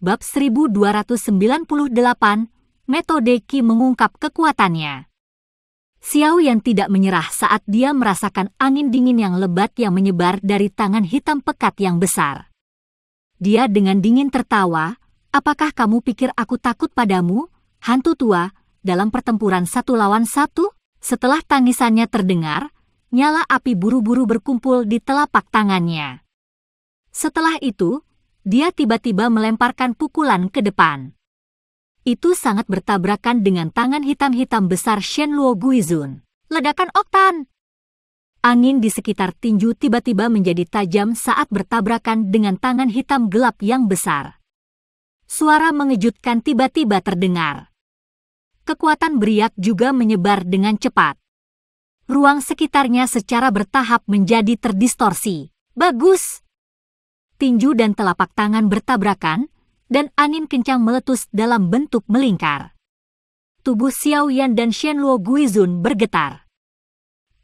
Bab 1298, Metode Qi mengungkap kekuatannya. Xiao Yan tidak menyerah saat dia merasakan angin dingin yang lebat yang menyebar dari tangan hitam pekat yang besar. Dia dengan dingin tertawa, "Apakah kamu pikir aku takut padamu, hantu tua, dalam pertempuran 1 lawan 1?" Setelah tangisannya terdengar, nyala api buru-buru berkumpul di telapak tangannya. Setelah itu, dia tiba-tiba melemparkan pukulan ke depan. Itu sangat bertabrakan dengan tangan hitam-hitam besar Shenluo Guizun. Ledakan oktan! Angin di sekitar tinju tiba-tiba menjadi tajam saat bertabrakan dengan tangan hitam gelap yang besar. Suara mengejutkan tiba-tiba terdengar. Kekuatan beriak juga menyebar dengan cepat. Ruang sekitarnya secara bertahap menjadi terdistorsi. Bagus! Tinju dan telapak tangan bertabrakan, dan angin kencang meletus dalam bentuk melingkar. Tubuh Xiao Yan dan Shenluo Guizun bergetar.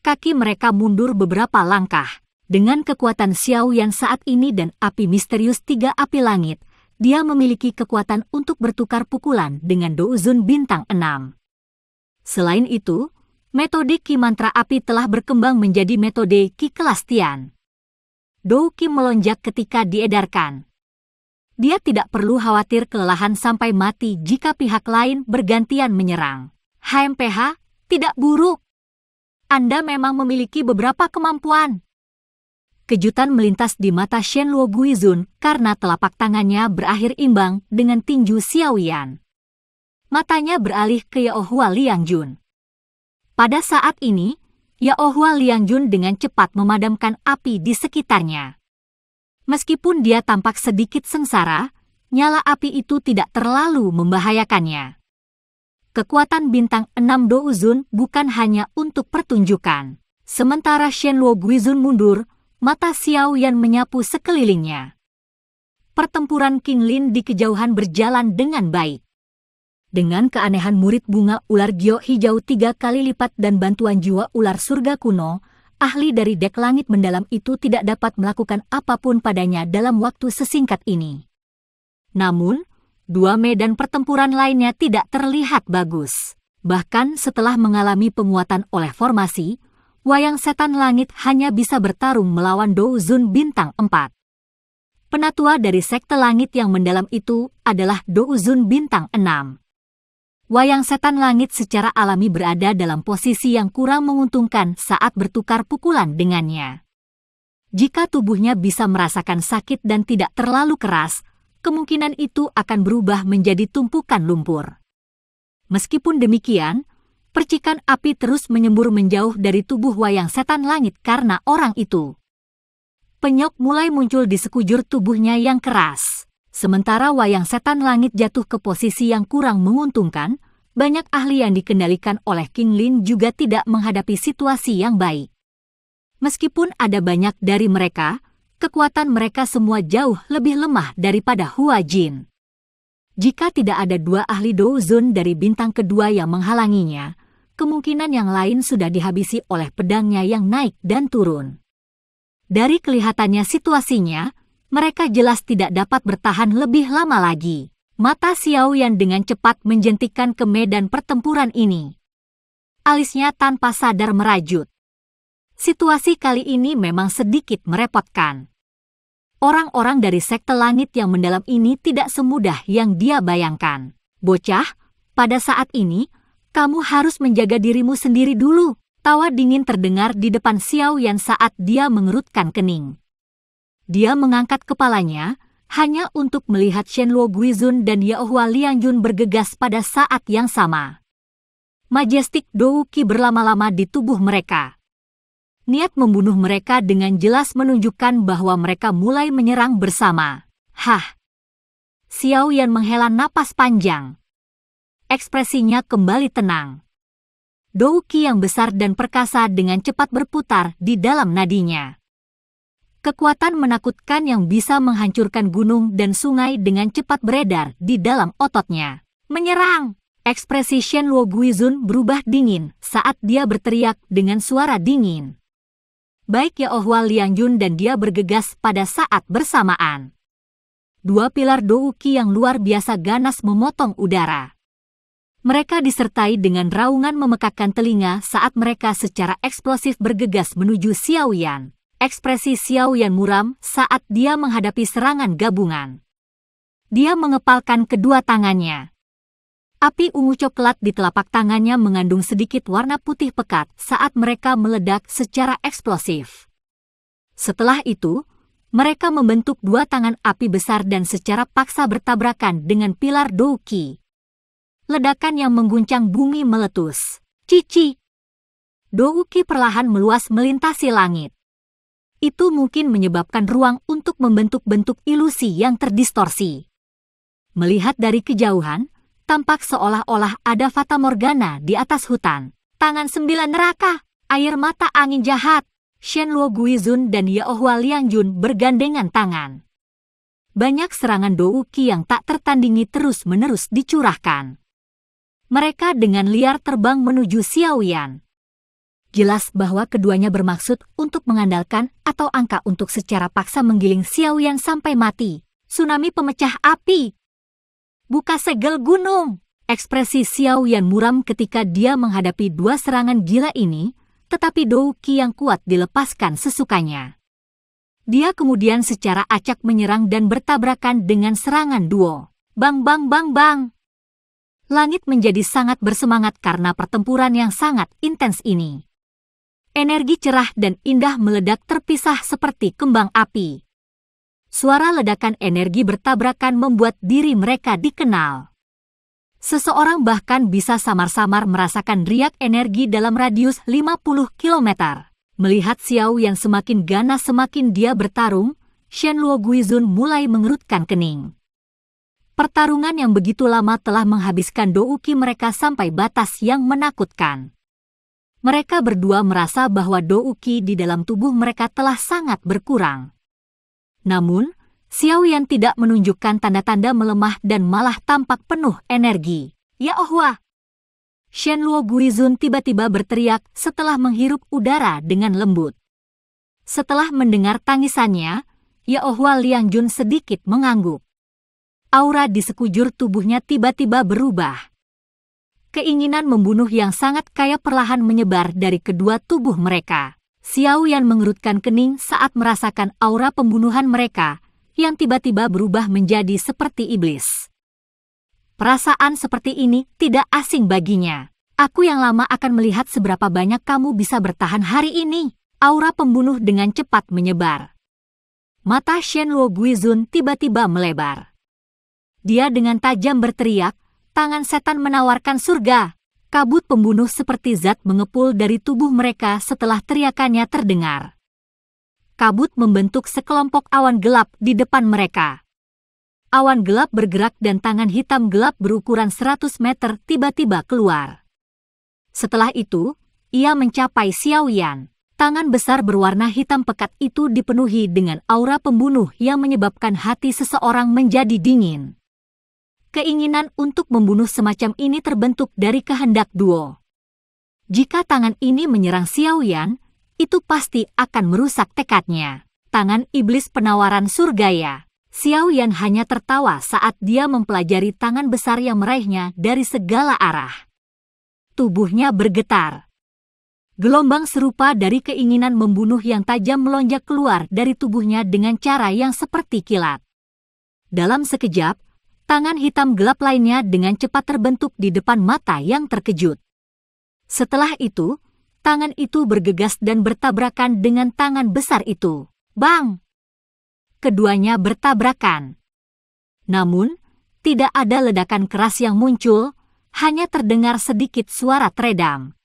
Kaki mereka mundur beberapa langkah. Dengan kekuatan Xiao Yan saat ini dan api misterius 3 api langit, dia memiliki kekuatan untuk bertukar pukulan dengan Douzun bintang 6. Selain itu, metode Qi mantra api telah berkembang menjadi metode Qi kelas Tian. Dou Qi melonjak ketika diedarkan. Dia tidak perlu khawatir kelelahan sampai mati jika pihak lain bergantian menyerang. HMPH, tidak buruk. Anda memang memiliki beberapa kemampuan. Kejutan melintas di mata Shenluo Guizun karena telapak tangannya berakhir imbang dengan tinju Xiao Yan. Matanya beralih ke Yaohua Liangjun. Pada saat ini, Yaohua Liangjun dengan cepat memadamkan api di sekitarnya. Meskipun dia tampak sedikit sengsara, nyala api itu tidak terlalu membahayakannya. Kekuatan bintang 6 Douzun bukan hanya untuk pertunjukan. Sementara Shenluo Guizun mundur, mata Xiao Yan menyapu sekelilingnya. Pertempuran King Lin di kejauhan berjalan dengan baik. Dengan keanehan murid bunga ular giok hijau 3 kali lipat dan bantuan jiwa ular surga kuno, ahli dari dek langit mendalam itu tidak dapat melakukan apapun padanya dalam waktu sesingkat ini. Namun, 2 medan pertempuran lainnya tidak terlihat bagus. Bahkan setelah mengalami penguatan oleh formasi, Wayang Setan Langit hanya bisa bertarung melawan Douzun bintang 4. Penatua dari sekte langit yang mendalam itu adalah Douzun bintang 6. Wayang Setan Langit secara alami berada dalam posisi yang kurang menguntungkan saat bertukar pukulan dengannya. Jika tubuhnya bisa merasakan sakit dan tidak terlalu keras, kemungkinan itu akan berubah menjadi tumpukan lumpur. Meskipun demikian, percikan api terus menyembur menjauh dari tubuh Wayang Setan Langit karena orang itu. Penyok mulai muncul di sekujur tubuhnya yang keras. Sementara Wayang Setan Langit jatuh ke posisi yang kurang menguntungkan, banyak ahli yang dikendalikan oleh King Lin juga tidak menghadapi situasi yang baik. Meskipun ada banyak dari mereka, kekuatan mereka semua jauh lebih lemah daripada Hua Jin. Jika tidak ada 2 ahli Douzun dari bintang kedua yang menghalanginya, kemungkinan yang lain sudah dihabisi oleh pedangnya yang naik dan turun. Dari kelihatannya situasinya, mereka jelas tidak dapat bertahan lebih lama lagi. Mata Xiao Yan dengan cepat menjentikkan ke medan pertempuran ini. Alisnya tanpa sadar merajut. Situasi kali ini memang sedikit merepotkan. Orang-orang dari sekte langit yang mendalam ini tidak semudah yang dia bayangkan. Bocah, pada saat ini, kamu harus menjaga dirimu sendiri dulu. Tawa dingin terdengar di depan Xiao Yan saat dia mengerutkan kening. Dia mengangkat kepalanya, hanya untuk melihat Shenluo Guizun dan Yaohua Liangjun bergegas pada saat yang sama. Majestic Dou Qi berlama-lama di tubuh mereka. Niat membunuh mereka dengan jelas menunjukkan bahwa mereka mulai menyerang bersama. Hah! Xiao Yan menghela napas panjang. Ekspresinya kembali tenang. Dou Qi yang besar dan perkasa dengan cepat berputar di dalam nadinya. Kekuatan menakutkan yang bisa menghancurkan gunung dan sungai dengan cepat beredar di dalam ototnya. Menyerang! Ekspresi Shenluo Guizun berubah dingin saat dia berteriak dengan suara dingin. Baik Yaohua Liangjun dan dia bergegas pada saat bersamaan. dua pilar Douki yang luar biasa ganas memotong udara. Mereka disertai dengan raungan memekakkan telinga saat mereka secara eksplosif bergegas menuju Xiaoyan. Ekspresi Xiaoyan muram saat dia menghadapi serangan gabungan. Dia mengepalkan kedua tangannya. Api ungu coklat di telapak tangannya mengandung sedikit warna putih pekat saat mereka meledak secara eksplosif. Setelah itu, mereka membentuk dua tangan api besar dan secara paksa bertabrakan dengan pilar Douki. Ledakan yang mengguncang bumi meletus. Cici! Douki perlahan meluas melintasi langit. Itu mungkin menyebabkan ruang untuk membentuk bentuk ilusi yang terdistorsi. Melihat dari kejauhan, tampak seolah-olah ada fata morgana di atas hutan. Tangan 9 neraka, air mata angin jahat. Shenluo Guizun dan Yaohua Liangjun bergandengan tangan. Banyak serangan Douki yang tak tertandingi terus-menerus dicurahkan. Mereka dengan liar terbang menuju Xiaoyan. Jelas bahwa keduanya bermaksud untuk mengandalkan atau angka untuk secara paksa menggiling Xiaoyan sampai mati. Tsunami pemecah api. Buka segel gunung. Ekspresi Xiaoyan muram ketika dia menghadapi dua serangan gila ini, tetapi Douki yang kuat dilepaskan sesukanya. Dia kemudian secara acak menyerang dan bertabrakan dengan serangan duo. Bang bang bang bang. Langit menjadi sangat bersemangat karena pertempuran yang sangat intens ini. Energi cerah dan indah meledak terpisah seperti kembang api. Suara ledakan energi bertabrakan membuat diri mereka dikenal. Seseorang bahkan bisa samar-samar merasakan riak energi dalam radius 50 km. Melihat Xiao yang semakin ganas semakin dia bertarung, Shenluo Guizun mulai mengerutkan kening. Pertarungan yang begitu lama telah menghabiskan Douki mereka sampai batas yang menakutkan. Mereka berdua merasa bahwa Douki di dalam tubuh mereka telah sangat berkurang. Namun, Xiaoyan tidak menunjukkan tanda-tanda melemah dan malah tampak penuh energi. Yaohua! Shenluo Guizun tiba-tiba berteriak setelah menghirup udara dengan lembut. Setelah mendengar tangisannya, Yaohua Liangjun sedikit mengangguk. Aura di sekujur tubuhnya tiba-tiba berubah. Keinginan membunuh yang sangat kaya perlahan menyebar dari kedua tubuh mereka. Xiaoyan mengerutkan kening saat merasakan aura pembunuhan mereka yang tiba-tiba berubah menjadi seperti iblis. Perasaan seperti ini tidak asing baginya. Aku yang lama akan melihat seberapa banyak kamu bisa bertahan hari ini. Aura pembunuh dengan cepat menyebar. Mata Shenluo Guizun tiba-tiba melebar. Dia dengan tajam berteriak, tangan setan menawarkan surga. Kabut pembunuh seperti zat mengepul dari tubuh mereka setelah teriakannya terdengar. Kabut membentuk sekelompok awan gelap di depan mereka. Awan gelap bergerak dan tangan hitam gelap berukuran 100 meter tiba-tiba keluar. Setelah itu, ia mencapai Xiaoyan. Tangan besar berwarna hitam pekat itu dipenuhi dengan aura pembunuh yang menyebabkan hati seseorang menjadi dingin. Keinginan untuk membunuh semacam ini terbentuk dari kehendak duo. Jika tangan ini menyerang Xiaoyan, itu pasti akan merusak tekadnya. Tangan iblis penawaran surgaya. Xiaoyan hanya tertawa saat dia mempelajari tangan besar yang meraihnya dari segala arah. Tubuhnya bergetar. Gelombang serupa dari keinginan membunuh yang tajam melonjak keluar dari tubuhnya dengan cara yang seperti kilat. Dalam sekejap, tangan hitam gelap lainnya dengan cepat terbentuk di depan mata yang terkejut. Setelah itu, tangan itu bergegas dan bertabrakan dengan tangan besar itu. Bang! Keduanya bertabrakan. Namun, tidak ada ledakan keras yang muncul, hanya terdengar sedikit suara teredam.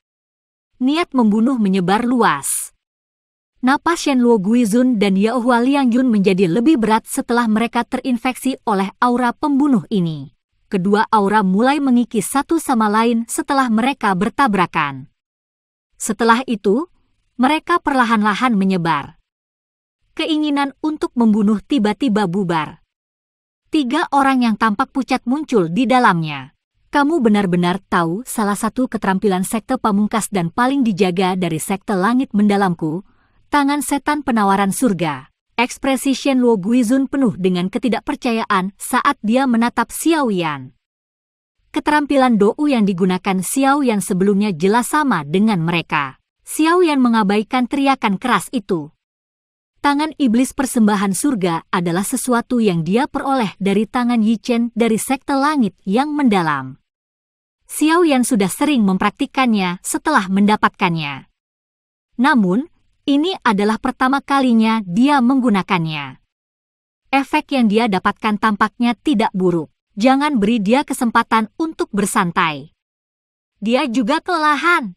Niat membunuh menyebar luas. Napas Shenluo Guizun dan Yaohua Liangjun menjadi lebih berat setelah mereka terinfeksi oleh aura pembunuh ini. Kedua aura mulai mengikis satu sama lain setelah mereka bertabrakan. Setelah itu, mereka perlahan-lahan menyebar. Keinginan untuk membunuh tiba-tiba bubar. 3 orang yang tampak pucat muncul di dalamnya. Kamu benar-benar tahu salah satu keterampilan sekte pamungkas dan paling dijaga dari sekte langit mendalamku, tangan setan penawaran surga. Ekspresi Shenluo Guizun penuh dengan ketidakpercayaan saat dia menatap Xiao Yan. Keterampilan Dou yang digunakan Xiao Yan sebelumnya jelas sama dengan mereka. Xiao Yan mengabaikan teriakan keras itu. Tangan iblis persembahan surga adalah sesuatu yang dia peroleh dari tangan Yi Chen dari sekte langit yang mendalam. Xiao Yan sudah sering mempraktikkannya setelah mendapatkannya. Namun, ini adalah pertama kalinya dia menggunakannya. Efek yang dia dapatkan tampaknya tidak buruk. Jangan beri dia kesempatan untuk bersantai. Dia juga kelelahan.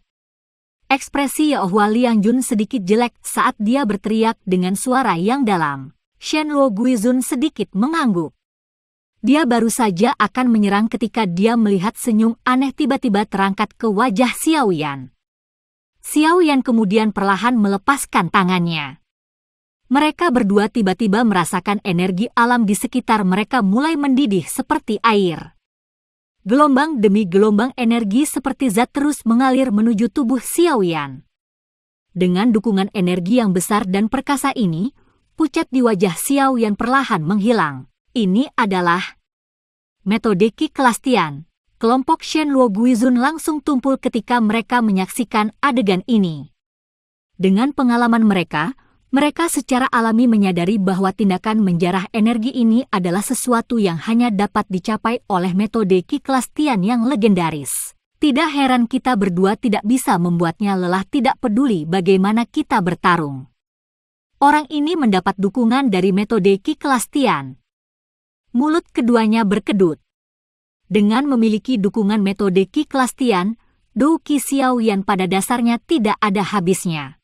Ekspresi Yaohua Liang Jun sedikit jelek saat dia berteriak dengan suara yang dalam. Shenluo Guizun sedikit mengangguk. Dia baru saja akan menyerang ketika dia melihat senyum aneh tiba-tiba terangkat ke wajah Xiao Yan. Xiao Yan kemudian perlahan melepaskan tangannya. Mereka berdua tiba-tiba merasakan energi alam di sekitar mereka mulai mendidih seperti air. Gelombang demi gelombang energi seperti zat terus mengalir menuju tubuh Xiao Yan. Dengan dukungan energi yang besar dan perkasa ini, pucat di wajah Xiao Yan perlahan menghilang. Ini adalah metode Qi kelas Tian. Kelompok Shenluo Guizun langsung tumpul ketika mereka menyaksikan adegan ini. Dengan pengalaman mereka secara alami menyadari bahwa tindakan menjarah energi ini adalah sesuatu yang hanya dapat dicapai oleh metode Qi kelas Tian yang legendaris. Tidak heran kita berdua tidak bisa membuatnya lelah tidak peduli bagaimana kita bertarung. Orang ini mendapat dukungan dari metode Qi kelas Tian. Mulut keduanya berkedut. Dengan memiliki dukungan metode Qi kelas Tian, Dou Qi Xiao Yan pada dasarnya tidak ada habisnya.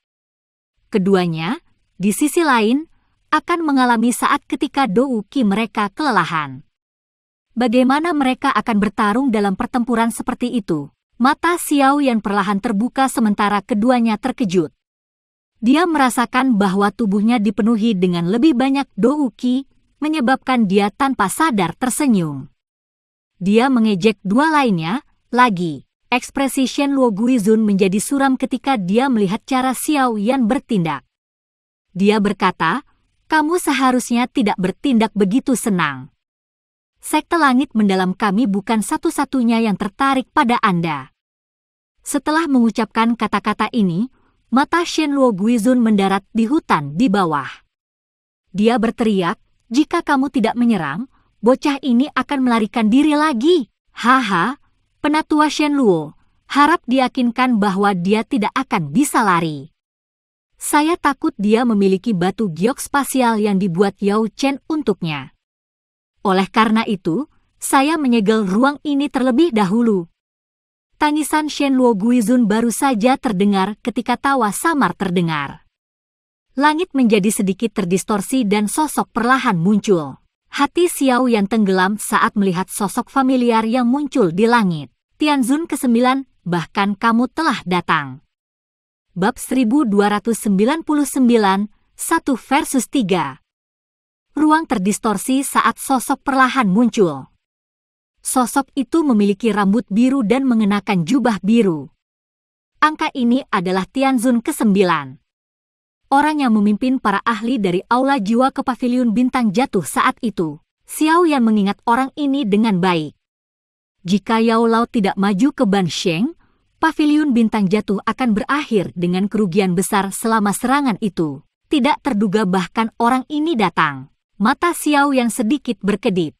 Keduanya, di sisi lain, akan mengalami saat ketika Dou Qi mereka kelelahan. Bagaimana mereka akan bertarung dalam pertempuran seperti itu? Mata Xiao Yan perlahan terbuka sementara keduanya terkejut. Dia merasakan bahwa tubuhnya dipenuhi dengan lebih banyak Dou Qi, menyebabkan dia tanpa sadar tersenyum. Dia mengejek dua lainnya, lagi. Ekspresi Shenluo Guizun menjadi suram ketika dia melihat cara Xiao Yan bertindak. Dia berkata, kamu seharusnya tidak bertindak begitu senang. Sekte langit mendalam kami bukan satu-satunya yang tertarik pada Anda. Setelah mengucapkan kata-kata ini, mata Shenluo Guizun mendarat di hutan di bawah. Dia berteriak, jika kamu tidak menyerang, bocah ini akan melarikan diri lagi. Haha, penatua Shenluo, harap diyakinkan bahwa dia tidak akan bisa lari. Saya takut dia memiliki batu giok spasial yang dibuat Yao Chen untuknya. Oleh karena itu, saya menyegel ruang ini terlebih dahulu. Tangisan Shenluo Guizun baru saja terdengar ketika tawa samar terdengar. Langit menjadi sedikit terdistorsi dan sosok perlahan muncul. Hati Xiao Yan tenggelam saat melihat sosok familiar yang muncul di langit. Tianzun ke-9, bahkan kamu telah datang. Bab 1299, 1 versus 3. Ruang terdistorsi saat sosok perlahan muncul. Sosok itu memiliki rambut biru dan mengenakan jubah biru. Angka ini adalah Tianzun ke-9. Orang yang memimpin para ahli dari Aula Jiwa ke Paviliun Bintang Jatuh saat itu. Xiao Yan mengingat orang ini dengan baik. Jika Yao Lao tidak maju ke Bansheng, Paviliun Bintang Jatuh akan berakhir dengan kerugian besar selama serangan itu. Tidak terduga bahkan orang ini datang. Mata Xiao Yan sedikit berkedip.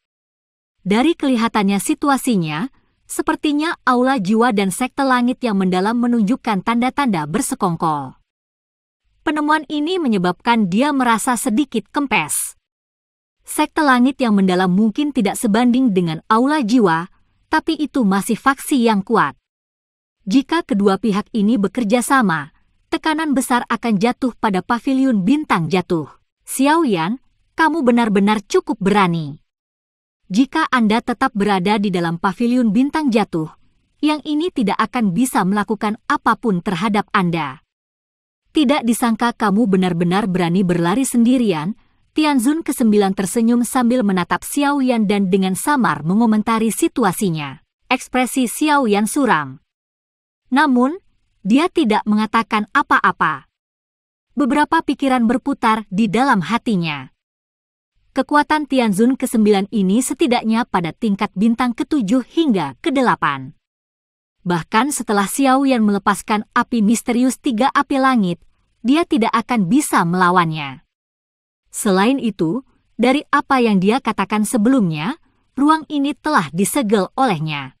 Dari kelihatannya situasinya, sepertinya Aula Jiwa dan Sekte Langit yang mendalam menunjukkan tanda-tanda bersekongkol. Penemuan ini menyebabkan dia merasa sedikit kempes. Sekte Langit yang mendalam mungkin tidak sebanding dengan Aula Jiwa, tapi itu masih faksi yang kuat. Jika kedua pihak ini bekerja sama, tekanan besar akan jatuh pada Paviliun Bintang Jatuh. Xiao Yan, kamu benar-benar cukup berani. Jika Anda tetap berada di dalam Paviliun Bintang Jatuh, yang ini tidak akan bisa melakukan apapun terhadap Anda. Tidak disangka kamu benar-benar berani berlari sendirian. Tianzun ke-9 tersenyum sambil menatap Xiao Yan dan dengan samar mengomentari situasinya. Ekspresi Xiao Yan suram. Namun, dia tidak mengatakan apa-apa. beberapa pikiran berputar di dalam hatinya. Kekuatan Tianzun ke-9 ini setidaknya pada tingkat bintang ke-7 hingga ke-8. Bahkan setelah Xiao Yan melepaskan api misterius 3 api langit, dia tidak akan bisa melawannya. Selain itu, dari apa yang dia katakan sebelumnya, ruang ini telah disegel olehnya.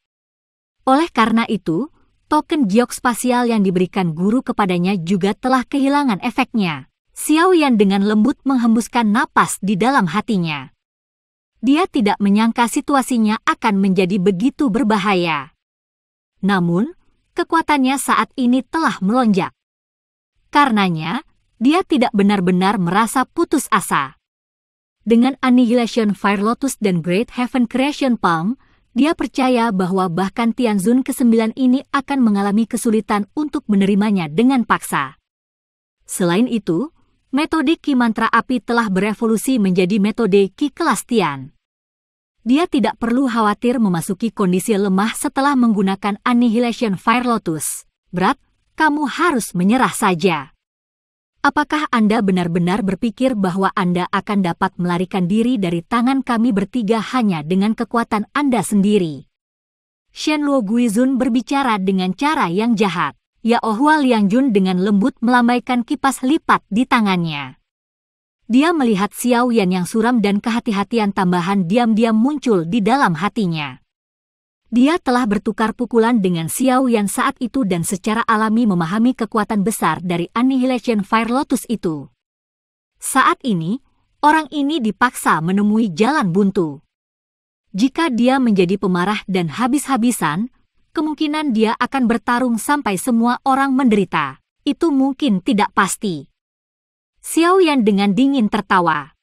Oleh karena itu, token geospasial yang diberikan guru kepadanya juga telah kehilangan efeknya. Xiao Yan dengan lembut menghembuskan napas di dalam hatinya. Dia tidak menyangka situasinya akan menjadi begitu berbahaya. Namun, kekuatannya saat ini telah melonjak. Karenanya, dia tidak benar-benar merasa putus asa. Dengan Annihilation Fire Lotus dan Great Heaven Creation Palm, dia percaya bahwa bahkan Tianzun ke-9 ini akan mengalami kesulitan untuk menerimanya dengan paksa. Selain itu, metode Ki Mantra Api telah berevolusi menjadi metode Ki kelas Tian. Dia tidak perlu khawatir memasuki kondisi lemah setelah menggunakan Annihilation Fire Lotus. Berat, kamu harus menyerah saja. Apakah Anda benar-benar berpikir bahwa Anda akan dapat melarikan diri dari tangan kami bertiga hanya dengan kekuatan Anda sendiri? Shen Luo Guizun berbicara dengan cara yang jahat. Yao Hua Liangjun dengan lembut melambaikan kipas lipat di tangannya. Dia melihat Xiao Yan yang suram dan kehati-hatian tambahan diam-diam muncul di dalam hatinya. Dia telah bertukar pukulan dengan Xiao Yan saat itu dan secara alami memahami kekuatan besar dari Annihilation Fire Lotus itu. Saat ini, orang ini dipaksa menemui jalan buntu. Jika dia menjadi pemarah dan habis-habisan, kemungkinan dia akan bertarung sampai semua orang menderita. Itu mungkin tidak pasti. Xiao Yan dengan dingin tertawa.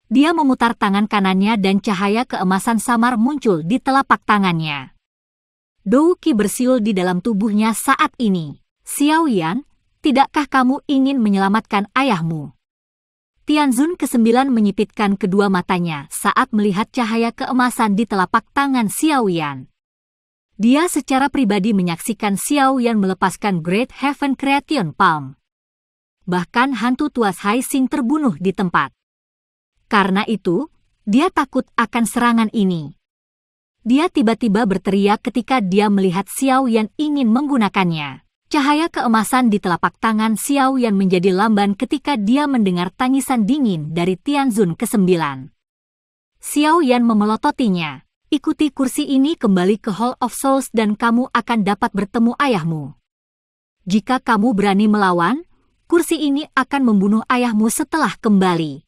Dia memutar tangan kanannya dan cahaya keemasan samar muncul di telapak tangannya. Dou Qi bersiul di dalam tubuhnya saat ini. Xiao Yan, tidakkah kamu ingin menyelamatkan ayahmu? Tianzun ke-9 menyipitkan kedua matanya saat melihat cahaya keemasan di telapak tangan Xiao Yan. Dia secara pribadi menyaksikan Xiao Yan melepaskan Great Heaven Creation Palm. Bahkan hantu tuas Hai Xing terbunuh di tempat. Karena itu, dia takut akan serangan ini. Dia tiba-tiba berteriak ketika dia melihat Xiao Yan ingin menggunakannya. Cahaya keemasan di telapak tangan Xiao Yan menjadi lamban ketika dia mendengar tangisan dingin dari Tianzun ke-9. Xiao Yan memelototinya. Ikuti kursi ini kembali ke Hall of Souls dan kamu akan dapat bertemu ayahmu. Jika kamu berani melawan, kursi ini akan membunuh ayahmu setelah kembali.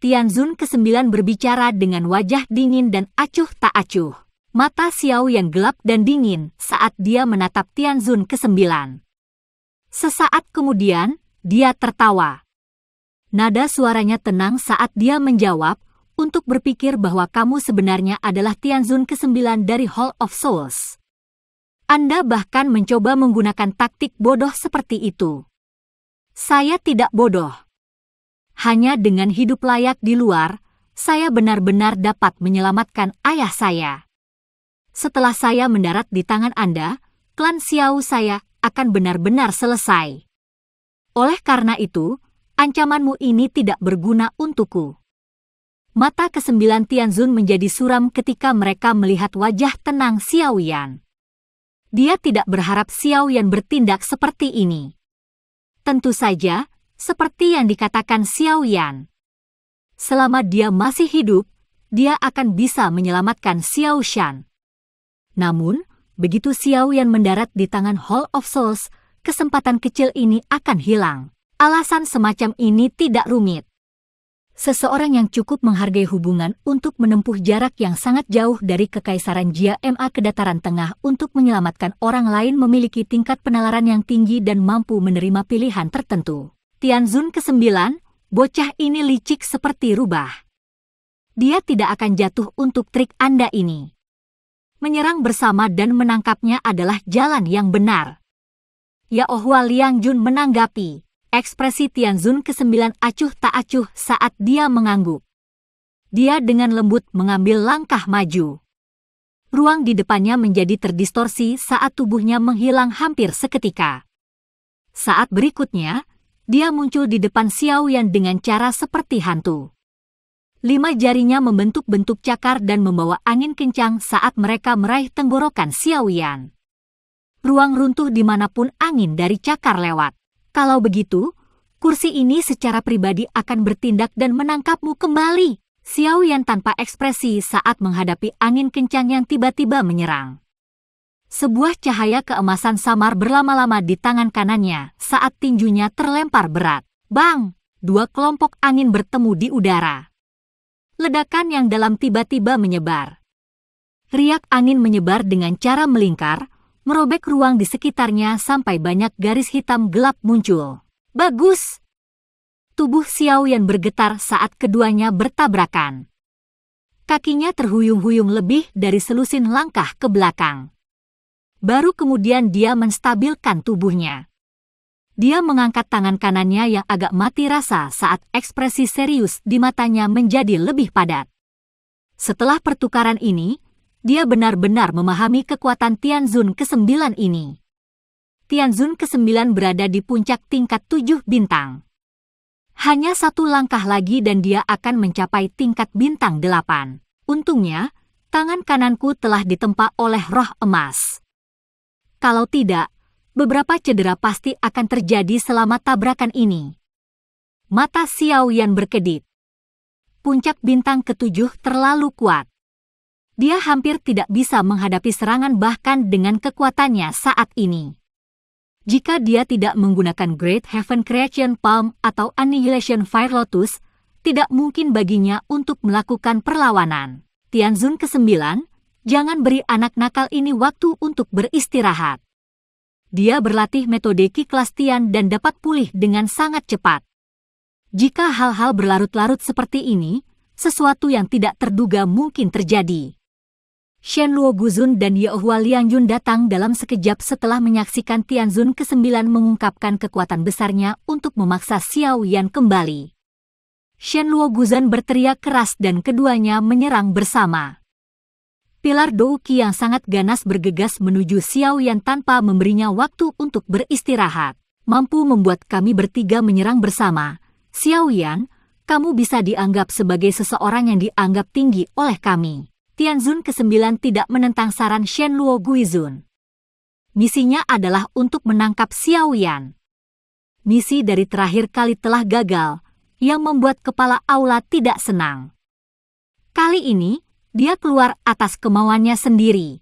Tianzun ke-9 berbicara dengan wajah dingin dan acuh tak acuh. Mata Xiao yang gelap dan dingin saat dia menatap Tianzun ke-9. Sesaat kemudian, dia tertawa. Nada suaranya tenang saat dia menjawab, untuk berpikir bahwa kamu sebenarnya adalah Tianzun ke-9 dari Hall of Souls. Anda bahkan mencoba menggunakan taktik bodoh seperti itu. Saya tidak bodoh. Hanya dengan hidup layak di luar, saya benar-benar dapat menyelamatkan ayah saya. Setelah saya mendarat di tangan Anda, klan Xiao saya akan benar-benar selesai. Oleh karena itu, ancamanmu ini tidak berguna untukku. Mata ke-9 Tianzun menjadi suram ketika mereka melihat wajah tenang Xiao Yan. Dia tidak berharap Xiao Yan bertindak seperti ini. Tentu saja, seperti yang dikatakan Xiao Yan. Selama dia masih hidup, dia akan bisa menyelamatkan Xiao Shan. Namun, begitu Xiao Yan mendarat di tangan Hall of Souls, kesempatan kecil ini akan hilang. Alasan semacam ini tidak rumit. Seseorang yang cukup menghargai hubungan untuk menempuh jarak yang sangat jauh dari Kekaisaran Jia Ma ke Dataran Tengah untuk menyelamatkan orang lain memiliki tingkat penalaran yang tinggi dan mampu menerima pilihan tertentu. Tianzun ke-9, bocah ini licik seperti rubah. Dia tidak akan jatuh untuk trik Anda ini. Menyerang bersama dan menangkapnya adalah jalan yang benar. Yao Hua Liangjun menanggapi. Ekspresi Tianzun ke-9 acuh tak acuh saat dia mengangguk. Dia dengan lembut mengambil langkah maju. Ruang di depannya menjadi terdistorsi saat tubuhnya menghilang hampir seketika. Saat berikutnya, dia muncul di depan Xiao Yan dengan cara seperti hantu. 5 jarinya membentuk bentuk cakar dan membawa angin kencang saat mereka meraih tenggorokan Xiao Yan. Ruang runtuh dimanapun angin dari cakar lewat. Kalau begitu, kursi ini secara pribadi akan bertindak dan menangkapmu kembali. Xiao Yan tanpa ekspresi saat menghadapi angin kencang yang tiba-tiba menyerang. Sebuah cahaya keemasan samar berlama-lama di tangan kanannya saat tinjunya terlempar berat. Bang! 2 kelompok angin bertemu di udara. Ledakan yang dalam tiba-tiba menyebar. Riak angin menyebar dengan cara melingkar, merobek ruang di sekitarnya sampai banyak garis hitam gelap muncul. Bagus! Tubuh Xiao Yan bergetar saat keduanya bertabrakan. Kakinya terhuyung-huyung lebih dari selusin langkah ke belakang. Baru kemudian dia menstabilkan tubuhnya. Dia mengangkat tangan kanannya yang agak mati rasa saat ekspresi serius di matanya menjadi lebih padat. Setelah pertukaran ini, dia benar-benar memahami kekuatan Tianzun ke-9 ini. Tianzun ke-9 berada di puncak tingkat 7 bintang. Hanya 1 langkah lagi dan dia akan mencapai tingkat bintang 8. Untungnya, tangan kananku telah ditempa oleh roh emas. Kalau tidak, beberapa cedera pasti akan terjadi selama tabrakan ini. Mata Xiao Yan berkedip. Puncak bintang ke-7 terlalu kuat. Dia hampir tidak bisa menghadapi serangan bahkan dengan kekuatannya saat ini. Jika dia tidak menggunakan Great Heaven Creation Palm atau Annihilation Fire Lotus, tidak mungkin baginya untuk melakukan perlawanan. Tianzun ke-9, jangan beri anak nakal ini waktu untuk beristirahat. Dia berlatih metode Qi kelas Tian dan dapat pulih dengan sangat cepat. Jika hal-hal berlarut-larut seperti ini, sesuatu yang tidak terduga mungkin terjadi. Shen Luo Guzun dan Yeohua Liangjun datang dalam sekejap setelah menyaksikan Tianzun ke-9 mengungkapkan kekuatan besarnya untuk memaksa Xiao Yan kembali. Shen Luo Guzun berteriak keras dan keduanya menyerang bersama. Pilar Douqi yang sangat ganas bergegas menuju Xiao Yan tanpa memberinya waktu untuk beristirahat. Mampu membuat kami bertiga menyerang bersama. Xiao Yan, kamu bisa dianggap sebagai seseorang yang dianggap tinggi oleh kami. Tianzun ke-9 tidak menentang saran Shen Luo Guizun. Misinya adalah untuk menangkap Xiao Yan. Misi dari terakhir kali telah gagal, yang membuat kepala Aula tidak senang. Kali ini, dia keluar atas kemauannya sendiri.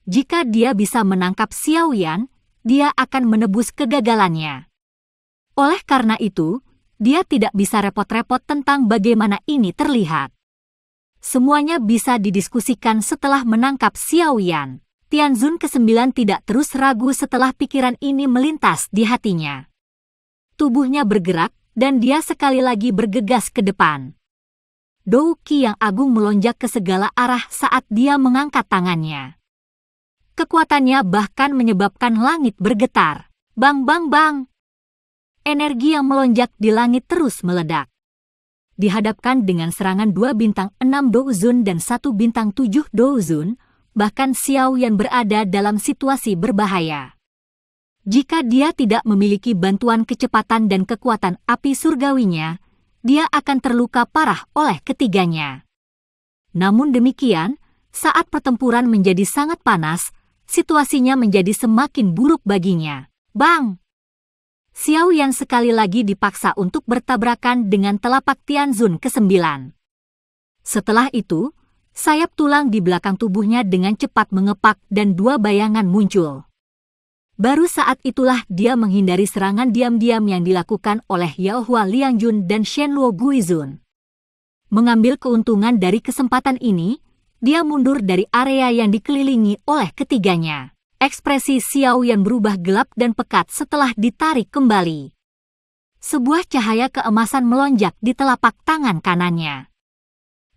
Jika dia bisa menangkap Xiao Yan, dia akan menebus kegagalannya. Oleh karena itu, dia tidak bisa repot-repot tentang bagaimana ini terlihat. Semuanya bisa didiskusikan setelah menangkap Xiao Yan. Tianzun ke-9 tidak terus ragu setelah pikiran ini melintas di hatinya. Tubuhnya bergerak, dan dia sekali lagi bergegas ke depan. Douqi yang agung melonjak ke segala arah saat dia mengangkat tangannya. Kekuatannya bahkan menyebabkan langit bergetar. Bang bang bang. Energi yang melonjak di langit terus meledak. Dihadapkan dengan serangan 2 bintang 6 Douzun dan 1 bintang 7 Douzun, bahkan Xiao Yan berada dalam situasi berbahaya. Jika dia tidak memiliki bantuan kecepatan dan kekuatan api surgawinya, dia akan terluka parah oleh ketiganya. Namun demikian, saat pertempuran menjadi sangat panas, situasinya menjadi semakin buruk baginya. Bang! Xiao Yan sekali lagi dipaksa untuk bertabrakan dengan telapak Tianzun ke-9. Setelah itu, sayap tulang di belakang tubuhnya dengan cepat mengepak dan 2 bayangan muncul. Baru saat itulah dia menghindari serangan diam-diam yang dilakukan oleh Yeohua Liangjun dan Shen Luo Guizun. Mengambil keuntungan dari kesempatan ini, dia mundur dari area yang dikelilingi oleh ketiganya. Ekspresi Xiao Yan berubah gelap dan pekat setelah ditarik kembali. Sebuah cahaya keemasan melonjak di telapak tangan kanannya.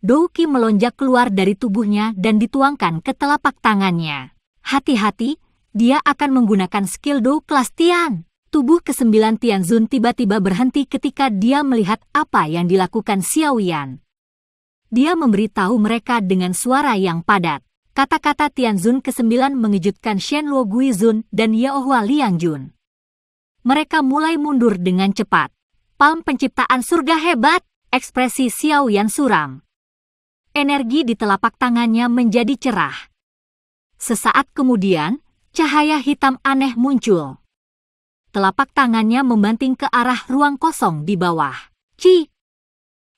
Douqi melonjak keluar dari tubuhnya dan dituangkan ke telapak tangannya. Hati-hati, dia akan menggunakan skill Dou kelas Tian. Tubuh ke-9 Tianzun tiba-tiba berhenti ketika dia melihat apa yang dilakukan Xiao Yan. Dia memberitahu mereka dengan suara yang padat. Kata-kata Tianzun ke-9 mengejutkan Shen Luo Guizun dan Yeohua Liangjun. Mereka mulai mundur dengan cepat. Palm penciptaan surga hebat, ekspresi Xiao Yan suram. Energi di telapak tangannya menjadi cerah. Sesaat kemudian, cahaya hitam aneh muncul. Telapak tangannya membanting ke arah ruang kosong di bawah.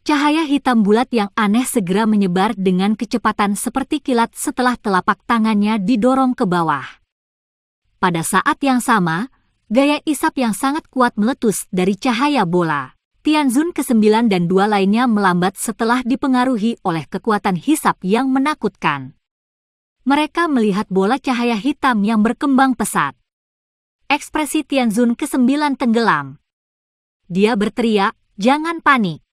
Cahaya hitam bulat yang aneh segera menyebar dengan kecepatan seperti kilat setelah telapak tangannya didorong ke bawah. Pada saat yang sama, gaya isap yang sangat kuat meletus dari cahaya bola. Tianzun ke-9 dan 2 lainnya melambat setelah dipengaruhi oleh kekuatan hisap yang menakutkan. Mereka melihat bola cahaya hitam yang berkembang pesat. Ekspresi Tianzun ke-9 tenggelam. Dia berteriak, "Jangan panik.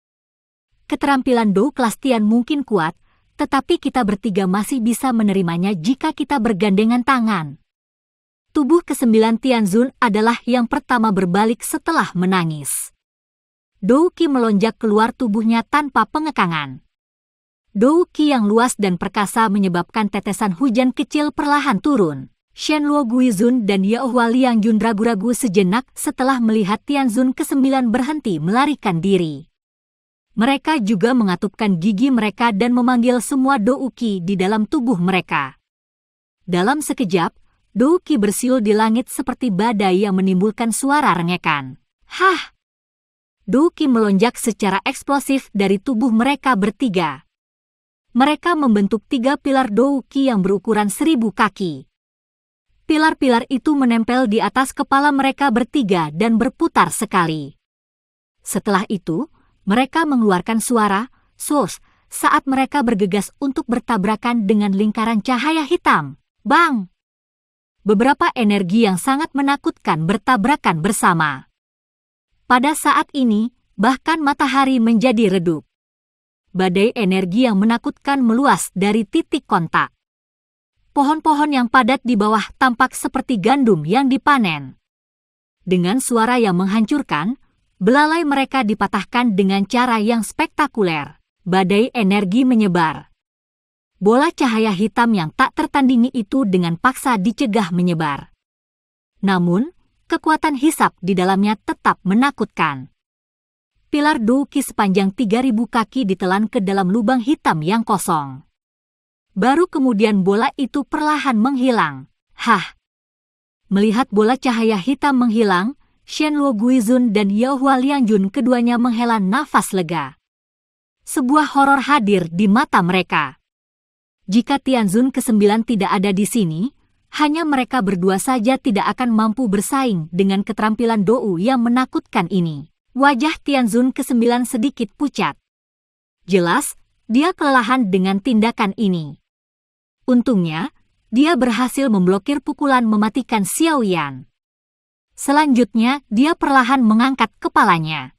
Keterampilan Dou kelas Tian mungkin kuat, tetapi kita bertiga masih bisa menerimanya jika kita bergandengan tangan." Tubuh ke-9 Tianzun adalah yang pertama berbalik setelah menangis. Dou Qi melonjak keluar tubuhnya tanpa pengekangan. Dou Qi yang luas dan perkasa menyebabkan tetesan hujan kecil perlahan turun. Shenluo Guizun dan Yaohua Liangjun ragu-ragu sejenak setelah melihat Tianzun ke-9 berhenti melarikan diri. Mereka juga mengatupkan gigi mereka dan memanggil semua Dou Qi di dalam tubuh mereka. Dalam sekejap, Dou Qi bersiul di langit seperti badai yang menimbulkan suara rengekan. Hah! Dou Qi melonjak secara eksplosif dari tubuh mereka bertiga. Mereka membentuk 3 pilar Dou Qi yang berukuran 1000 kaki. Pilar-pilar itu menempel di atas kepala mereka bertiga dan berputar sekali. Setelah itu, mereka mengeluarkan suara "sos" saat mereka bergegas untuk bertabrakan dengan lingkaran cahaya hitam. Bang! Beberapa energi yang sangat menakutkan bertabrakan bersama. Pada saat ini, bahkan matahari menjadi redup. Badai energi yang menakutkan meluas dari titik kontak. Pohon-pohon yang padat di bawah tampak seperti gandum yang dipanen. Dengan suara yang menghancurkan, belalai mereka dipatahkan dengan cara yang spektakuler. Badai energi menyebar. Bola cahaya hitam yang tak tertandingi itu dengan paksa dicegah menyebar. Namun, kekuatan hisap di dalamnya tetap menakutkan. Pilar Dou Qi sepanjang 3000 kaki ditelan ke dalam lubang hitam yang kosong. Baru kemudian bola itu perlahan menghilang. Hah! Melihat bola cahaya hitam menghilang, Shenluo Guizun dan Yaohua Liangjun keduanya menghela nafas lega. Sebuah horor hadir di mata mereka. Jika Tianzun ke-9 tidak ada di sini, hanya mereka berdua saja tidak akan mampu bersaing dengan keterampilan Dou yang menakutkan ini. Wajah Tianzun ke-9 sedikit pucat. Jelas, dia kelelahan dengan tindakan ini. Untungnya, dia berhasil memblokir pukulan mematikan Xiao Yan. Selanjutnya, dia perlahan mengangkat kepalanya.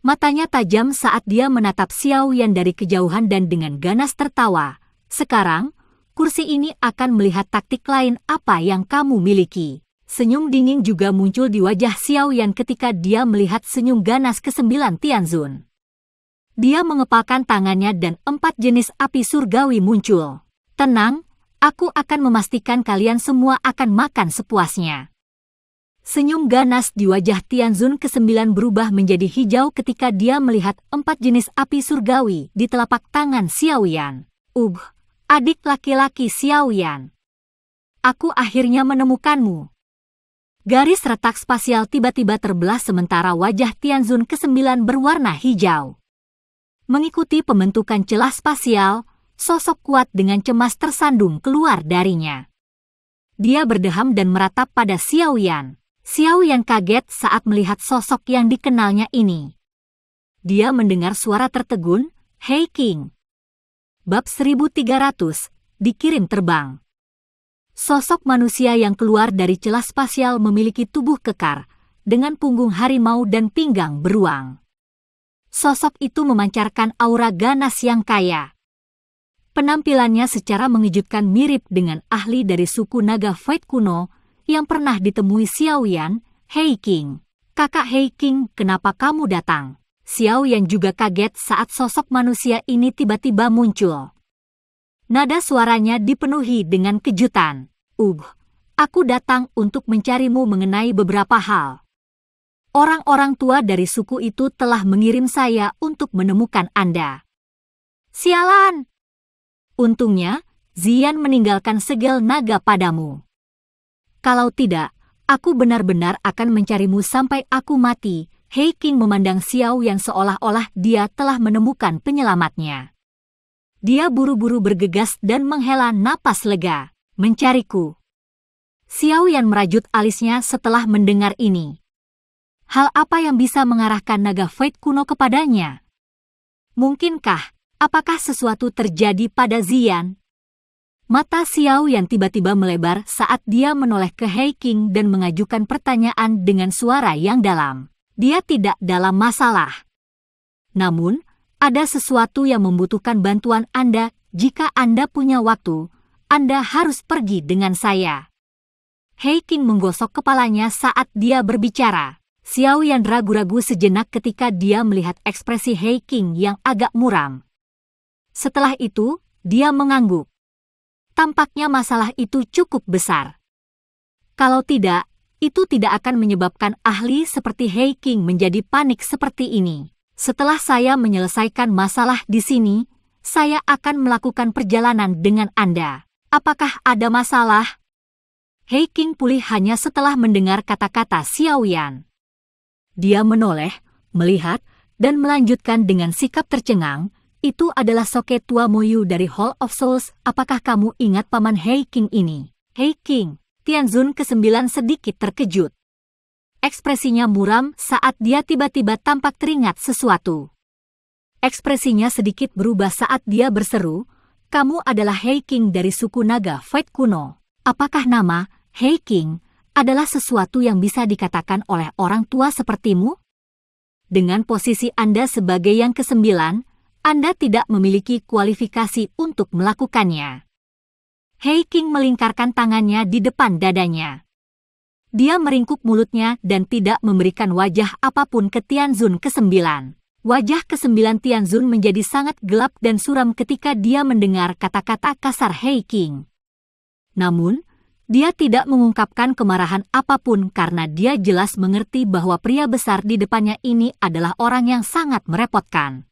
Matanya tajam saat dia menatap Xiao Yan dari kejauhan dan dengan ganas tertawa. Sekarang, kursi ini akan melihat taktik lain apa yang kamu miliki. Senyum dingin juga muncul di wajah Xiao Yan ketika dia melihat senyum ganas ke-9 Tianzun. Dia mengepalkan tangannya dan 4 jenis api surgawi muncul. Tenang, aku akan memastikan kalian semua akan makan sepuasnya. Senyum ganas di wajah Tianzun ke-9 berubah menjadi hijau ketika dia melihat 4 jenis api surgawi di telapak tangan Xiao Yan. Adik laki-laki Xiao Yan. Aku akhirnya menemukanmu. Garis retak spasial tiba-tiba terbelah sementara wajah Tianzun ke-9 berwarna hijau. Mengikuti pembentukan celah spasial, sosok kuat dengan cemas tersandung keluar darinya. Dia berdeham dan meratap pada Xiao Yan. Xiao Yan kaget saat melihat sosok yang dikenalnya ini. Dia mendengar suara tertegun, "Hei King." Bab 1300, dikirim terbang. Sosok manusia yang keluar dari celah spasial memiliki tubuh kekar, dengan punggung harimau dan pinggang beruang. Sosok itu memancarkan aura ganas yang kaya. Penampilannya secara mengejutkan mirip dengan ahli dari suku naga Void kuno yang pernah ditemui Xiao Yan. "Hei King, kakak Hei King, kenapa kamu datang?" Xiao Yan juga kaget saat sosok manusia ini tiba-tiba muncul. Nada suaranya dipenuhi dengan kejutan. Aku datang untuk mencarimu mengenai beberapa hal." Orang-orang tua dari suku itu telah mengirim saya untuk menemukan Anda. Sialan! Untungnya, Zian meninggalkan segel naga padamu. Kalau tidak, aku benar-benar akan mencarimu sampai aku mati. Hei King memandang Xiao yang seolah-olah dia telah menemukan penyelamatnya. Dia buru-buru bergegas dan menghela napas lega. Mencariku. Xiao Yan merajut alisnya setelah mendengar ini. Hal apa yang bisa mengarahkan naga Fate kuno kepadanya? Mungkinkah, apakah sesuatu terjadi pada Zian? Mata Xiao Yan tiba-tiba melebar saat dia menoleh ke Hei King dan mengajukan pertanyaan dengan suara yang dalam. Dia tidak dalam masalah. Namun, ada sesuatu yang membutuhkan bantuan Anda. Jika Anda punya waktu, Anda harus pergi dengan saya. Hei King menggosok kepalanya saat dia berbicara. Xiao Yan ragu-ragu sejenak ketika dia melihat ekspresi Hei King yang agak muram. Setelah itu, dia mengangguk. Tampaknya masalah itu cukup besar. Kalau tidak, itu tidak akan menyebabkan ahli seperti Hei King menjadi panik seperti ini. Setelah saya menyelesaikan masalah di sini, saya akan melakukan perjalanan dengan Anda. Apakah ada masalah? Hei King pulih hanya setelah mendengar kata-kata Xiao Yan. Dia menoleh, melihat, dan melanjutkan dengan sikap tercengang. Itu adalah Soke Tua Moyu dari Hall of Souls. Apakah kamu ingat paman Hei King ini? Hei King, Tianzun ke-9 sedikit terkejut. Ekspresinya muram saat dia tiba-tiba tampak teringat sesuatu. Ekspresinya sedikit berubah saat dia berseru, "Kamu adalah Hei King dari suku naga Fate kuno. Apakah nama Hei King adalah sesuatu yang bisa dikatakan oleh orang tua sepertimu? Dengan posisi Anda sebagai yang ke-9, Anda tidak memiliki kualifikasi untuk melakukannya." Hei King melingkarkan tangannya di depan dadanya. Dia meringkuk mulutnya dan tidak memberikan wajah apapun ke Tianzun ke-9. Wajah ke-9 Tianzun menjadi sangat gelap dan suram ketika dia mendengar kata-kata kasar Hei King. Namun, dia tidak mengungkapkan kemarahan apapun karena dia jelas mengerti bahwa pria besar di depannya ini adalah orang yang sangat merepotkan.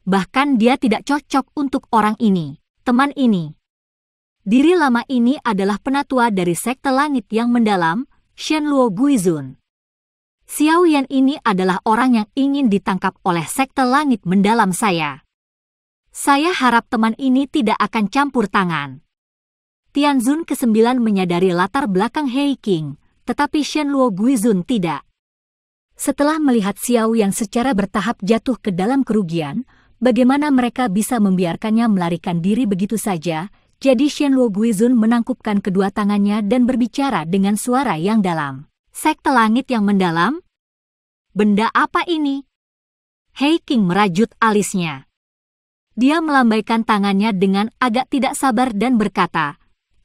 Bahkan dia tidak cocok untuk orang ini, teman ini. Diri lama ini adalah penatua dari sekte langit yang mendalam, Shenluo Guizun. Xiao Yan ini adalah orang yang ingin ditangkap oleh sekte langit mendalam saya. Saya harap teman ini tidak akan campur tangan. Tianzun ke-9 menyadari latar belakang Hei King, tetapi Shenluo Guizun tidak. Setelah melihat Xiao Yan secara bertahap jatuh ke dalam kerugian, bagaimana mereka bisa membiarkannya melarikan diri begitu saja? Jadi Shenluo Guizun menangkupkan kedua tangannya dan berbicara dengan suara yang dalam. Sekte langit yang mendalam? Benda apa ini? Hei King merajut alisnya. Dia melambaikan tangannya dengan agak tidak sabar dan berkata,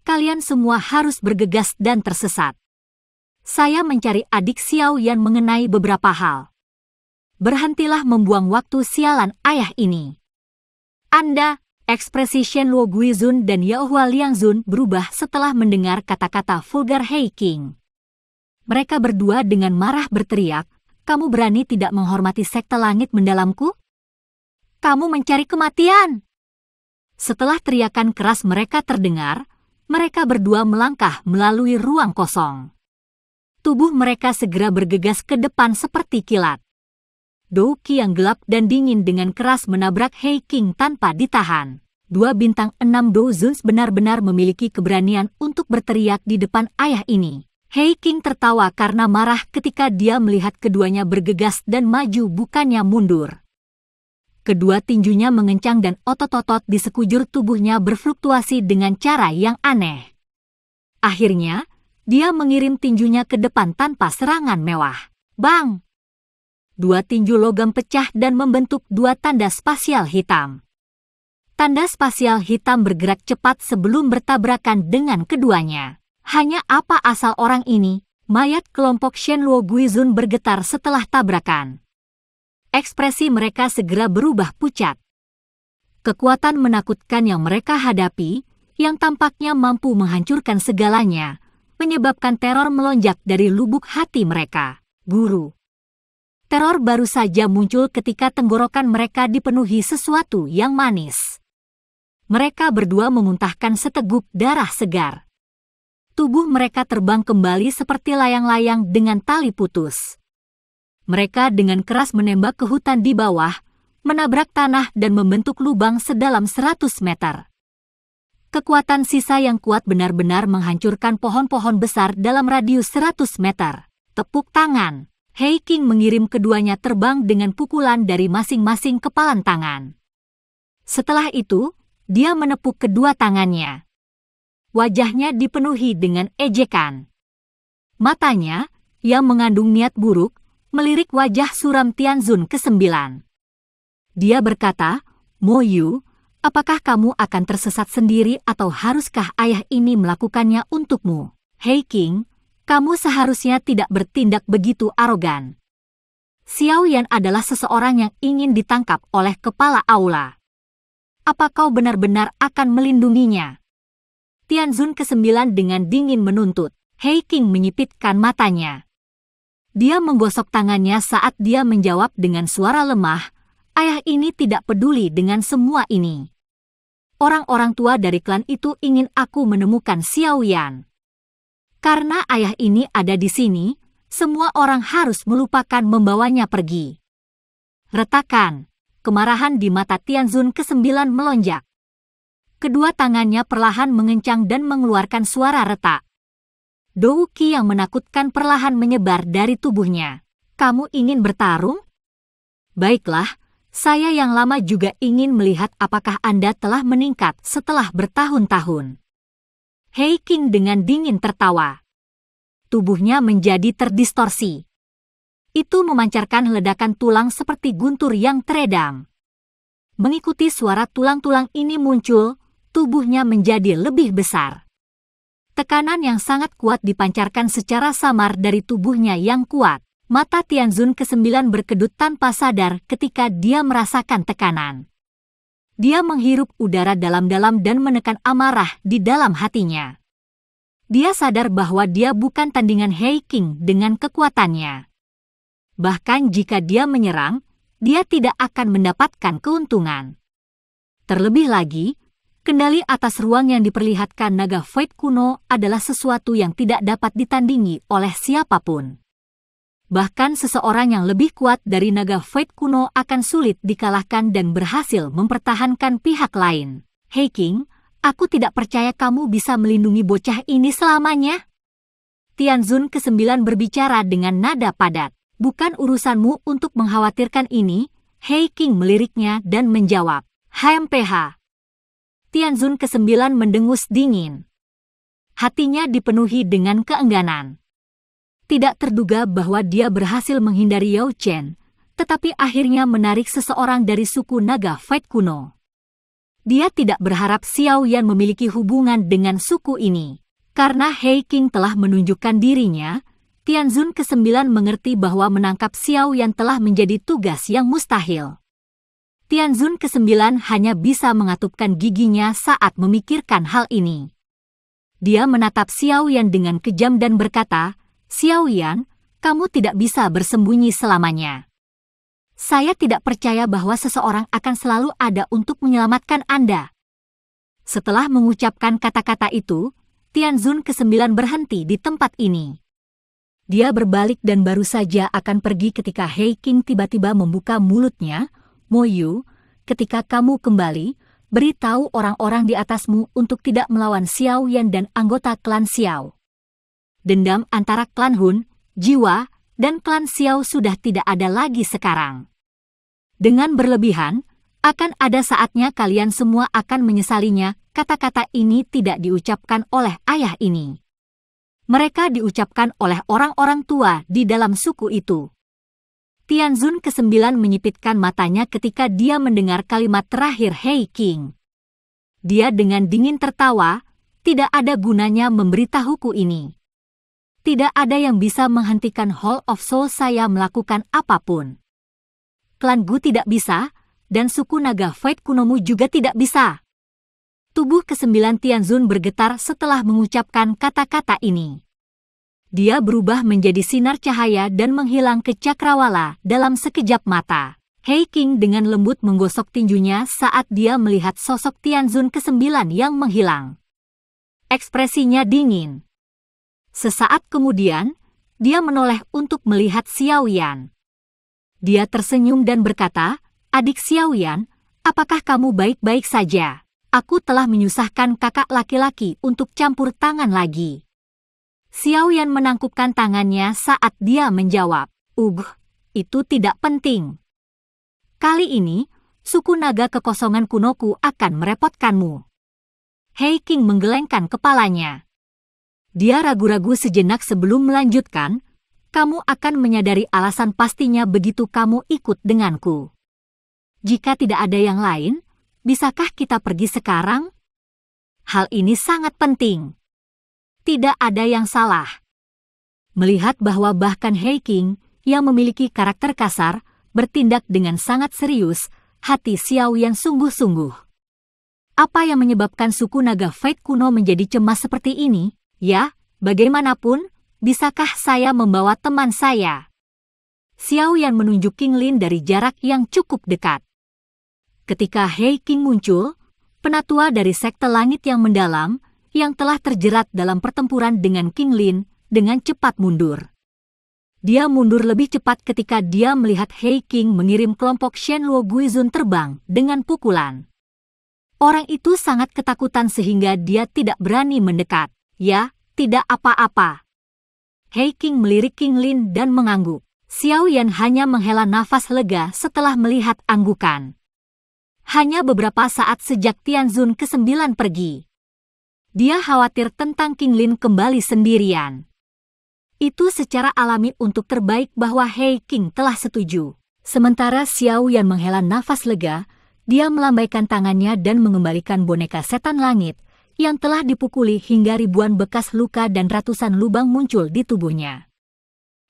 "Kalian semua harus bergegas dan tersesat. Saya mencari adik Xiao Yan mengenai beberapa hal. Berhentilah membuang waktu sialan ayah ini." Anda... Ekspresi Shenluo Guizun dan Yaohua Liangzun berubah setelah mendengar kata-kata vulgar Hei King. Mereka berdua dengan marah berteriak, "Kamu berani tidak menghormati sekte langit mendalamku? Kamu mencari kematian!" Setelah teriakan keras mereka terdengar, mereka berdua melangkah melalui ruang kosong. Tubuh mereka segera bergegas ke depan seperti kilat. Douki yang gelap dan dingin dengan keras menabrak Hei King tanpa ditahan. 2 bintang 6 Douzuns benar-benar memiliki keberanian untuk berteriak di depan ayah ini. Hei King tertawa karena marah ketika dia melihat keduanya bergegas dan maju bukannya mundur. Kedua tinjunya mengencang dan otot-otot di sekujur tubuhnya berfluktuasi dengan cara yang aneh. Akhirnya, dia mengirim tinjunya ke depan tanpa serangan mewah. Bang! 2 tinju logam pecah dan membentuk 2 tanda spasial hitam. Tanda spasial hitam bergerak cepat sebelum bertabrakan dengan keduanya. Hanya apa asal orang ini? Mayat kelompok Shenluo Guizun bergetar setelah tabrakan. Ekspresi mereka segera berubah pucat. Kekuatan menakutkan yang mereka hadapi, yang tampaknya mampu menghancurkan segalanya, menyebabkan teror melonjak dari lubuk hati mereka. Guru. Teror baru saja muncul ketika tenggorokan mereka dipenuhi sesuatu yang manis. Mereka berdua memuntahkan seteguk darah segar. Tubuh mereka terbang kembali seperti layang-layang dengan tali putus. Mereka dengan keras menembak ke hutan di bawah, menabrak tanah dan membentuk lubang sedalam 100 meter. Kekuatan sisa yang kuat benar-benar menghancurkan pohon-pohon besar dalam radius 100 meter. Tepuk tangan. Hei King mengirim keduanya terbang dengan pukulan dari masing-masing kepalan tangan. Setelah itu, dia menepuk kedua tangannya. Wajahnya dipenuhi dengan ejekan. Matanya, yang mengandung niat buruk, melirik wajah suram Tianzun ke-9. Dia berkata, Mo Yu, apakah kamu akan tersesat sendiri atau haruskah ayah ini melakukannya untukmu? Hei King, kamu seharusnya tidak bertindak begitu arogan. Xiao Yan adalah seseorang yang ingin ditangkap oleh kepala aula. Apa kau benar-benar akan melindunginya? Tianzun ke-9 dengan dingin menuntut. Hei King menyipitkan matanya. Dia menggosok tangannya saat dia menjawab dengan suara lemah, ayah ini tidak peduli dengan semua ini. Orang-orang tua dari klan itu ingin aku menemukan Xiao Yan. Karena ayah ini ada di sini, semua orang harus melupakan membawanya pergi. Retakan, kemarahan di mata Tianzun ke-9 melonjak. Kedua tangannya perlahan mengencang dan mengeluarkan suara retak. Douki yang menakutkan perlahan menyebar dari tubuhnya. Kamu ingin bertarung? Baiklah, saya yang lama juga ingin melihat apakah Anda telah meningkat setelah bertahun-tahun. Hei King dengan dingin tertawa. Tubuhnya menjadi terdistorsi. Itu memancarkan ledakan tulang seperti guntur yang teredam. Mengikuti suara tulang-tulang ini muncul, tubuhnya menjadi lebih besar. Tekanan yang sangat kuat dipancarkan secara samar dari tubuhnya yang kuat. Mata Tianzun ke-9 berkedut tanpa sadar ketika dia merasakan tekanan. Dia menghirup udara dalam-dalam dan menekan amarah di dalam hatinya. Dia sadar bahwa dia bukan tandingan Hei King dengan kekuatannya. Bahkan jika dia menyerang, dia tidak akan mendapatkan keuntungan. Terlebih lagi, kendali atas ruang yang diperlihatkan naga Void kuno adalah sesuatu yang tidak dapat ditandingi oleh siapapun. Bahkan seseorang yang lebih kuat dari naga Void kuno akan sulit dikalahkan dan berhasil mempertahankan pihak lain. Hei King, aku tidak percaya kamu bisa melindungi bocah ini selamanya. Tianzun ke-9 berbicara dengan nada padat. Bukan urusanmu untuk mengkhawatirkan ini, Hei King meliriknya dan menjawab, HMPH. Tianzun ke-9 mendengus dingin. Hatinya dipenuhi dengan keengganan. Tidak terduga bahwa dia berhasil menghindari Yao Chen, tetapi akhirnya menarik seseorang dari suku naga Void kuno. Dia tidak berharap Xiao Yan memiliki hubungan dengan suku ini. Karena Hei King telah menunjukkan dirinya, Tianzun ke-9 mengerti bahwa menangkap Xiao Yan telah menjadi tugas yang mustahil. Tianzun ke-9 hanya bisa mengatupkan giginya saat memikirkan hal ini. Dia menatap Xiao Yan dengan kejam dan berkata, Xiao Yan, kamu tidak bisa bersembunyi selamanya. Saya tidak percaya bahwa seseorang akan selalu ada untuk menyelamatkan Anda. Setelah mengucapkan kata-kata itu, Tianzun ke-9 berhenti di tempat ini. Dia berbalik dan baru saja akan pergi ketika Hei King tiba-tiba membuka mulutnya. Mo Yu, ketika kamu kembali, beritahu orang-orang di atasmu untuk tidak melawan Xiao Yan dan anggota klan Xiao. Dendam antara klan Hun, Jiwa, dan klan Xiao sudah tidak ada lagi sekarang. Dengan berlebihan, akan ada saatnya kalian semua akan menyesalinya. Kata-kata ini tidak diucapkan oleh ayah ini. Mereka diucapkan oleh orang-orang tua di dalam suku itu. Tianzun ke-9 menyipitkan matanya ketika dia mendengar kalimat terakhir Hei King. Dia dengan dingin tertawa, tidak ada gunanya memberitahuku ini. Tidak ada yang bisa menghentikan Hall of Soul saya melakukan apapun. Klan Gu tidak bisa, dan suku naga Void kunomu juga tidak bisa. Tubuh ke-9 Tianzun bergetar setelah mengucapkan kata-kata ini. Dia berubah menjadi sinar cahaya dan menghilang ke cakrawala dalam sekejap mata. Hei King dengan lembut menggosok tinjunya saat dia melihat sosok Tianzun ke-9 yang menghilang. Ekspresinya dingin. Sesaat kemudian, dia menoleh untuk melihat Xiaoyan. Dia tersenyum dan berkata, "Adik Xiaoyan, apakah kamu baik-baik saja? Aku telah menyusahkan kakak laki-laki untuk campur tangan lagi." Xiaoyan menangkupkan tangannya saat dia menjawab, itu tidak penting. Kali ini, suku naga kekosongan kunoku akan merepotkanmu." Hei King menggelengkan kepalanya. Dia ragu-ragu sejenak sebelum melanjutkan, "Kamu akan menyadari alasan pastinya begitu kamu ikut denganku. Jika tidak ada yang lain, bisakah kita pergi sekarang? Hal ini sangat penting." Tidak ada yang salah. Melihat bahwa bahkan Hei King, yang memiliki karakter kasar, bertindak dengan sangat serius, hati Xiaoyan sungguh-sungguh. Apa yang menyebabkan suku naga Fate kuno menjadi cemas seperti ini? Ya, bagaimanapun, bisakah saya membawa teman saya? Xiaoyan menunjuk King Lin dari jarak yang cukup dekat. Ketika Hei King muncul, penatua dari sekte langit yang mendalam, yang telah terjerat dalam pertempuran dengan King Lin, dengan cepat mundur. Dia mundur lebih cepat ketika dia melihat Hei King mengirim kelompok Shenluo Guizun terbang dengan pukulan. Orang itu sangat ketakutan sehingga dia tidak berani mendekat. "Ya, tidak apa-apa." Hei King melirik King Lin dan mengangguk. Xiaoyan hanya menghela nafas lega setelah melihat anggukan. Hanya beberapa saat sejak Tianzun ke-9 pergi. Dia khawatir tentang King Lin kembali sendirian. Itu secara alami untuk terbaik bahwa Hei King telah setuju. Sementara Xiaoyan menghela nafas lega, dia melambaikan tangannya dan mengembalikan boneka setan langit yang telah dipukuli hingga ribuan bekas luka dan ratusan lubang muncul di tubuhnya.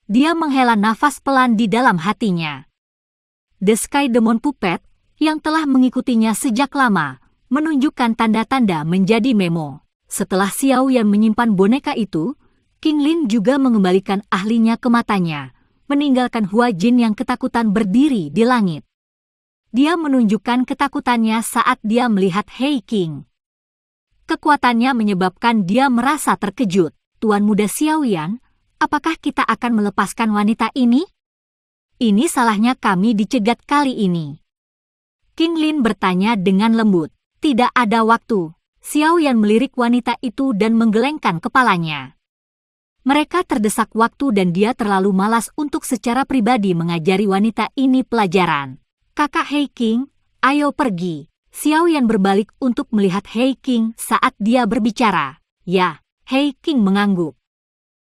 Dia menghela nafas pelan di dalam hatinya. The Sky Demon Puppet, yang telah mengikutinya sejak lama, menunjukkan tanda-tanda menjadi memo. Setelah Xiaoyan menyimpan boneka itu, King Lin juga mengembalikan ahlinya ke matanya, meninggalkan Hua Jin yang ketakutan berdiri di langit. Dia menunjukkan ketakutannya saat dia melihat Hei King. Kekuatannya menyebabkan dia merasa terkejut. "Tuan muda Xiaoyan, apakah kita akan melepaskan wanita ini? Ini salahnya kami dicegat kali ini." King Lin bertanya dengan lembut. "Tidak ada waktu." Xiaoyan melirik wanita itu dan menggelengkan kepalanya. Mereka terdesak waktu dan dia terlalu malas untuk secara pribadi mengajari wanita ini pelajaran. "Kakak Hei King, ayo pergi." Xiaoyan berbalik untuk melihat Hei King saat dia berbicara. "Ya." Hei King mengangguk.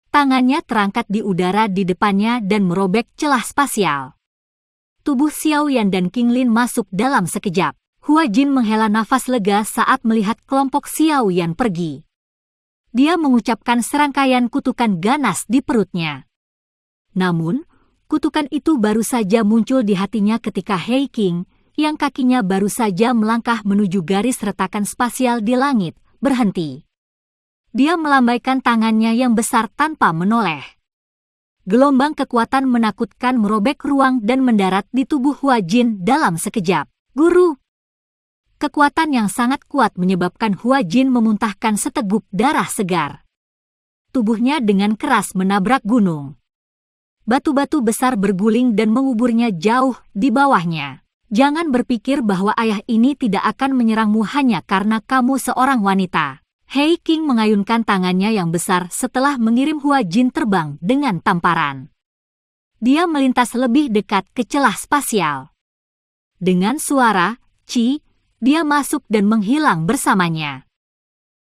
Tangannya terangkat di udara di depannya dan merobek celah spasial. Tubuh Xiaoyan dan King Lin masuk dalam sekejap. Hua Jin menghela nafas lega saat melihat kelompok Xiaoyan pergi. Dia mengucapkan serangkaian kutukan ganas di perutnya. Namun, kutukan itu baru saja muncul di hatinya ketika Hei King, yang kakinya baru saja melangkah menuju garis retakan spasial di langit, berhenti. Dia melambaikan tangannya yang besar tanpa menoleh. Gelombang kekuatan menakutkan merobek ruang dan mendarat di tubuh Hua Jin dalam sekejap. "Guru!" Kekuatan yang sangat kuat menyebabkan Hua Jin memuntahkan seteguk darah segar. Tubuhnya dengan keras menabrak gunung. Batu-batu besar berguling dan menguburnya jauh di bawahnya. "Jangan berpikir bahwa ayah ini tidak akan menyerangmu hanya karena kamu seorang wanita." Hei King mengayunkan tangannya yang besar setelah mengirim Hua Jin terbang dengan tamparan. Dia melintas lebih dekat ke celah spasial. Dengan suara "Ci", dia masuk dan menghilang bersamanya.